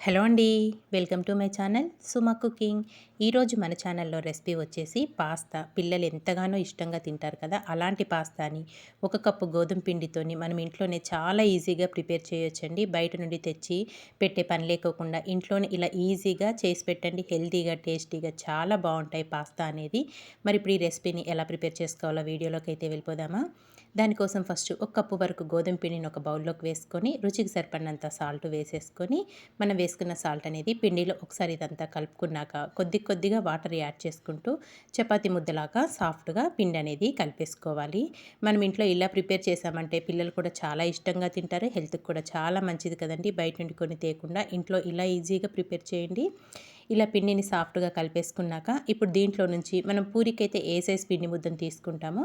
Hello అండి. Welcome to my channel Suma cooking. ఈరోజు మన ఛానల్లో రెసిపీ వచ్చేసి పాస్తా. పిల్లలు ఎంతగానో ఇష్టంగా తింటారు కదా, అలాంటి పాస్తాని 1 కప్పు గోధుమ పిండితోని మనం ఇంట్లోనే చాలా ఈజీగా ప్రిపేర్ చేయొచ్చండి. బయట నుండి తెచ్చి పెట్టే పని లేకోకుండా ఇంట్లోనే ఇలా ఈజీగా చేసి పెట్టండి. హెల్తీగా, టేస్టీగా చాలా బాగుంటాయి పాస్తా అనేది. మరి ఇప్పుడు ఈ రెసిపీని ఎలా ప్రిపేర్ చేసుకోవాలో వీడియోలోకి అయితే వెళ్ళిపోదామా. దానికోసం ఫస్ట్ 1 కప్పు వరకు గోధుమ పిండిని ఒక బౌల్లోకి వేసుకొని రుచికి సరిపడినంత సాల్ట్ వేసేసుకొని మనం వేసుకున్న సాల్ట్ అనేది పిండిలో ఒకసారి ఇదంతా కలుపుకున్నాక కొద్దిగా వాటర్ యాడ్ చేసుకుంటూ చపాతీ ముద్దలాగా సాఫ్ట్గా పిండి అనేది కలిపేసుకోవాలి. మనం ఇంట్లో ఇలా ప్రిపేర్ చేసామంటే పిల్లలు కూడా చాలా ఇష్టంగా తింటారు. హెల్త్కి కూడా చాలా మంచిది కదండి. బయట నుండి కొని తేకుండా ఇంట్లో ఇలా ఈజీగా ప్రిపేర్ చేయండి. ఇలా పిండిని సాఫ్ట్గా కలిపేసుకున్నాక ఇప్పుడు దీంట్లో నుంచి మనం పూరికైతే ఏ సైజ్ పిండి ముద్దను తీసుకుంటామో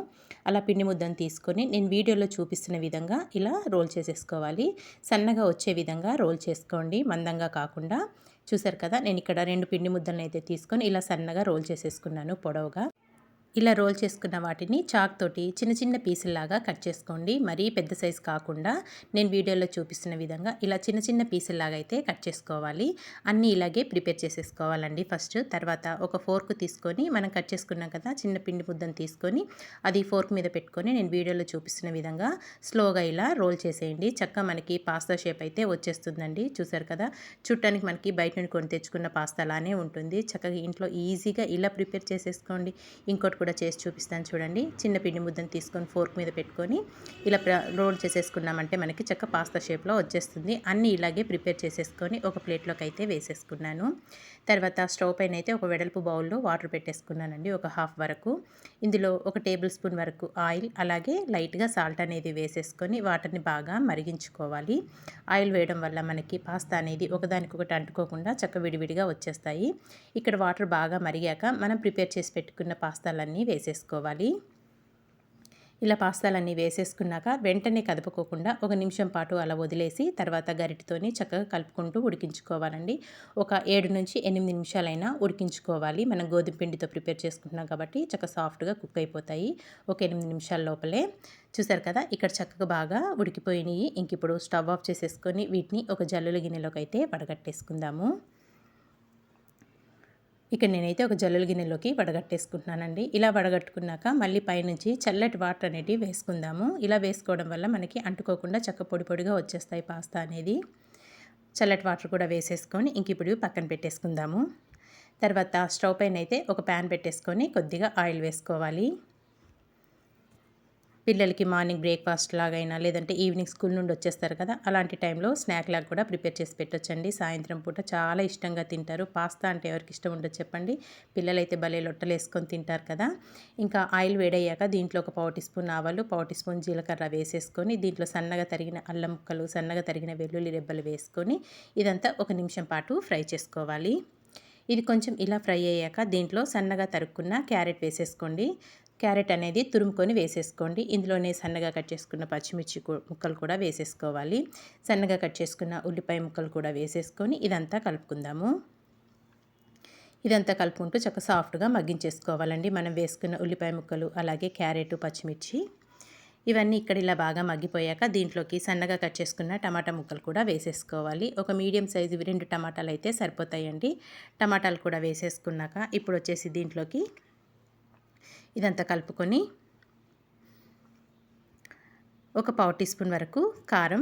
అలా పిండి ముద్దను తీసుకొని నేను వీడియోలో చూపిస్తున్న విధంగా ఇలా రోల్ చేసేసుకోవాలి. సన్నగా వచ్చే విధంగా రోల్ చేసుకోండి, మందంగా కాకుండా. చూసారు కదా, నేను ఇక్కడ 2 పిండి ముద్దలను అయితే తీసుకొని ఇలా సన్నగా రోల్ చేసేసుకున్నాను పొడవుగా. ఇలా రోల్ చేసుకున్న వాటిని చాక్ తోటి చిన్న చిన్న పీసుల్లాగా కట్ చేసుకోండి. మరీ పెద్ద సైజు కాకుండా నేను వీడియోలో చూపిస్తున్న విధంగా ఇలా చిన్న చిన్న పీసుల్లాగా అయితే కట్ చేసుకోవాలి. అన్నీ ఇలాగే ప్రిపేర్ చేసేసుకోవాలండి ఫస్ట్. తర్వాత ఒక ఫోర్క్ తీసుకొని మనం కట్ చేసుకున్నాం కదా చిన్న పిండి ముద్దను తీసుకొని అది ఫోర్క్ మీద పెట్టుకొని నేను వీడియోలో చూపిస్తున్న విధంగా స్లోగా ఇలా రోల్ చేసేయండి. చక్కగా మనకి పాస్తా షేప్ అయితే వచ్చేస్తుందండి. చూసారు కదా, చుట్టానికి మనకి బయట నుండి కొని తెచ్చుకున్న పాస్తా లానే ఉంటుంది. చక్కగా ఇంట్లో ఈజీగా ఇలా ప్రిపేర్ చేసేసుకోండి. ఇంకోటి కూడా చేసి చూపిస్తాను చూడండి. చిన్న పిండి ముద్దను తీసుకొని ఫోర్క్ మీద పెట్టుకొని ఇలా రోల్ చేసేసుకున్నామంటే మనకి చక్క పాస్తా షేప్లో వచ్చేస్తుంది. అన్నీ ఇలాగే ప్రిపేర్ చేసేసుకొని ఒక ప్లేట్లోకి అయితే వేసేసుకున్నాను. తర్వాత స్టవ్ పైన అయితే ఒక వెడల్పు బౌల్లో వాటర్ పెట్టేసుకున్నానండి, ఒక హాఫ్ వరకు. ఇందులో ఒక టేబుల్ స్పూన్ వరకు ఆయిల్, అలాగే లైట్గా సాల్ట్ అనేది వేసేసుకొని వాటర్ని బాగా మరిగించుకోవాలి. ఆయిల్ వేయడం వల్ల మనకి పాస్తా అనేది ఒకదానికొకటి అంటుకోకుండా చక్క విడివిడిగా వచ్చేస్తాయి. ఇక్కడ వాటర్ బాగా మరిగాక మనం ప్రిపేర్ చేసి పెట్టుకున్న పాస్తాలన్నీ వేసేసుకోవాలి. ఇలా పాస్తాలన్నీ వేసేసుకున్నాక వెంటనే కదుపుకోకుండా 1 నిమిషం పాటు అలా వదిలేసి తర్వాత గరిటెతోని చక్కగా కలుపుకుంటూ ఉడికించుకోవాలండి. ఒక 7 నుంచి 8 నిమిషాలైనా ఉడికించుకోవాలి. మనం గోధుమ పిండితో ప్రిపేర్ చేసుకుంటున్నాం కాబట్టి చక్కగా సాఫ్ట్గా కుక్ అయిపోతాయి ఒక 8 నిమిషాల లోపలే. చూసారు కదా, ఇక్కడ చక్కగా బాగా ఉడికిపోయినాయి. ఇంక ఇప్పుడు స్టవ్ ఆఫ్ చేసేసుకొని వీటిని ఒక జల్లుల గిన్నెలోకి అయితే వడగట్టేసుకుందాము. ఇక్కడ నేనైతే ఒక జల్లుల గిన్నెలోకి వడగట్టేసుకుంటున్నానండి. ఇలా వడగట్టుకున్నాక మళ్ళీ పైనుంచి చల్లటి వాటర్ అనేటివి వేసుకుందాము. ఇలా వేసుకోవడం వల్ల మనకి అంటుకోకుండా చక్క పొడి పొడిగా వచ్చేస్తాయి పాస్తా అనేది. చల్లటి వాటర్ కూడా వేసేసుకొని ఇంక ఇప్పుడు పక్కన పెట్టేసుకుందాము. తర్వాత స్టవ్ పైన అయితే ఒక ప్యాన్ పెట్టేసుకొని కొద్దిగా ఆయిల్ వేసుకోవాలి. పిల్లలకి మార్నింగ్ బ్రేక్ఫాస్ట్ లాగైనా లేదంటే ఈవినింగ్ స్కూల్ నుండి వచ్చేస్తారు కదా, అలాంటి టైంలో స్నాక్ లాగా కూడా ప్రిపేర్ చేసి పెట్టొచ్చండి. సాయంత్రం పూట చాలా ఇష్టంగా తింటారు. పాస్తా అంటే ఎవరికి ఇష్టం ఉండదు చెప్పండి. పిల్లలైతే భలే లొట్టలు వేసుకొని తింటారు కదా. ఇంకా ఆయిల్ వేడయ్యాక దీంట్లో ఒక 1/4 టీ స్పూన్ ఆవాలు, 1/4 టీ స్పూన్ జీలకర్ర వేసేసుకొని దీంట్లో సన్నగా తరిగిన అల్లం ముక్కలు, సన్నగా తరిగిన వెల్లుల్లి రెబ్బలు వేసుకొని ఇదంతా 1 నిమిషం పాటు ఫ్రై చేసుకోవాలి. ఇది కొంచెం ఇలా ఫ్రై అయ్యాక దీంట్లో సన్నగా తరుక్కున్న క్యారెట్ వేసేసుకోండి. క్యారెట్ అనేది తురుముకొని వేసేసుకోండి. ఇందులోనే సన్నగా కట్ చేసుకున్న పచ్చిమిర్చి ముక్కలు కూడా వేసేసుకోవాలి. సన్నగా కట్ చేసుకున్న ఉల్లిపాయ ముక్కలు కూడా వేసేసుకొని ఇదంతా కలుపుకుందాము. ఇదంతా కలుపుకుంటూ చక్కగా సాఫ్ట్గా మగ్గించేసుకోవాలండి మనం వేసుకున్న ఉల్లిపాయ ముక్కలు, అలాగే క్యారెట్, పచ్చిమిర్చి ఇవన్నీ ఇక్కడ ఇలా బాగా మగ్గిపోయాక దీంట్లోకి సన్నగా కట్ చేసుకున్న టమాటా ముక్కలు కూడా వేసేసుకోవాలి. ఒక మీడియం సైజు 2 టమాటాలు అయితే సరిపోతాయండి. టమాటాలు కూడా వేసేసుకున్నాక ఇప్పుడు వచ్చేసి దీంట్లోకి ఇదంతా కలుపుకొని ఒక 1/4 టీ స్పూన్ వరకు కారం,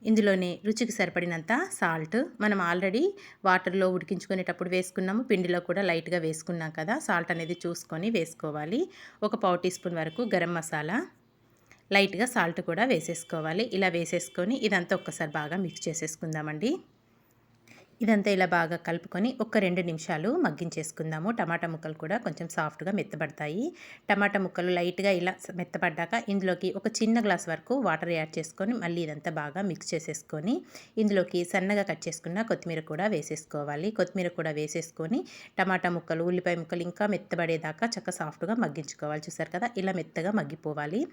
ఇందులోనే రుచికి సరిపడినంత సాల్ట్, మనం ఆల్రెడీ వాటర్లో ఉడికించుకునేటప్పుడు వేసుకున్నాము, పిండిలో కూడా లైట్గా వేసుకున్నాం కదా, సాల్ట్ అనేది చూసుకొని వేసుకోవాలి. ఒక 1/4 టీ స్పూన్ వరకు గరం మసాలా, లైట్గా సాల్ట్ కూడా వేసేసుకోవాలి. ఇలా వేసేసుకొని ఇదంతా ఒక్కసారి బాగా మిక్స్ చేసేసుకుందామండి. ఇదంతా ఇలా బాగా కలుపుకొని ఒక 2 నిమిషాలు మగ్గించేసుకుందాము. టమాటా ముక్కలు కూడా కొంచెం సాఫ్ట్గా మెత్తబడతాయి. టమాటా ముక్కలు లైట్గా ఇలా మెత్తబడ్డాక ఇందులోకి ఒక చిన్న గ్లాస్ వరకు వాటర్ యాడ్ చేసుకొని మళ్ళీ ఇదంతా బాగా మిక్స్ చేసేసుకొని ఇందులోకి సన్నగా కట్ చేసుకున్న కొత్తిమీర కూడా వేసేసుకోవాలి. కొత్తిమీర కూడా వేసేసుకొని టమాటా ముక్కలు, ఉల్లిపాయ ముక్కలు ఇంకా మెత్తబడేదాకా చక్కగా సాఫ్ట్గా మగ్గించుకోవాలి. చూసారు కదా, ఇలా మెత్తగా మగ్గిపోవాలి.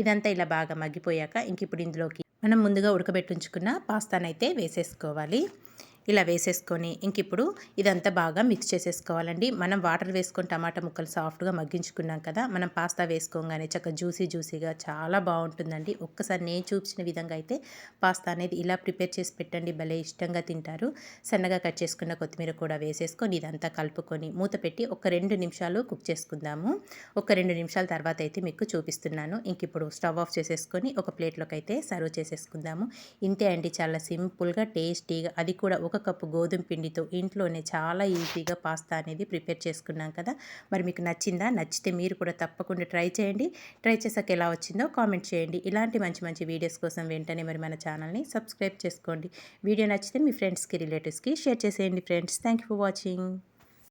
ఇదంతా ఇలా బాగా మగ్గిపోయాక ఇంక ఇప్పుడు ఇందులోకి మనం ముందుగా ఉడకబెట్టించుకున్న పాస్తానైతే వేసేసుకోవాలి. ఇలా వేసేసుకొని ఇప్పుడు ఇదంతా బాగా మిక్స్ చేసేసుకోవాలండి. మనం వాటర్ వేసుకొని టమాటా ముక్కలు సాఫ్ట్‌గా మగ్గించుకున్నాం కదా! మనం పాస్తా వేసుకోగానే చక్కగా జ్యూసీగా చాలా బావుంటుందండి. ఒక్కసారి నేను చూపించిన విధంగా అయితే పాస్తా అనేది ఇలా ప్రిపేర్ చేసి పెట్టండి. భలే ఇష్టంగా తింటారు. సన్నగా కట్ చేసుకున్న కొత్తిమీర కూడా వేసేసుకొని ఇదంతా కలుపుకొని మూత పెట్టి ఒక 2 నిమిషాలు కుక్ చేసుకుందాము. ఒక 2 నిమిషాల తర్వాత అయితే మీకు చూపిస్తున్నాను. ఇప్పుడు స్టవ్ ఆఫ్ చేసేసుకొని ఒక ప్లేట్‌లోకి అయితే సర్వ్ చేసేసుకుందాము. ఇంతే అండి, చాలా సింపుల్‌గా, టేస్టీగా, అది కూడా ఒక కప్పు గోధుమ పిండితో ఇంట్లోనే చాలా ఈజీగా పాస్తా అనేది ప్రిపేర్ చేసుకున్నాం కదా! మరి మీకు నచ్చిందా? నచ్చితే మీరు కూడా తప్పకుండా ట్రై చేయండి. ట్రై చేసాక ఎలా వచ్చిందో కామెంట్ చేయండి. ఇలాంటి మంచి మంచి వీడియోస్ కోసం వెంటనే మరి మన ఛానల్‌ని సబ్స్క్రైబ్ చేసుకోండి. వీడియో నచ్చితే మీ ఫ్రెండ్స్‌కి, రిలేటివ్స్‌కి షేర్ చేసేయండి friends. Thank you for watching.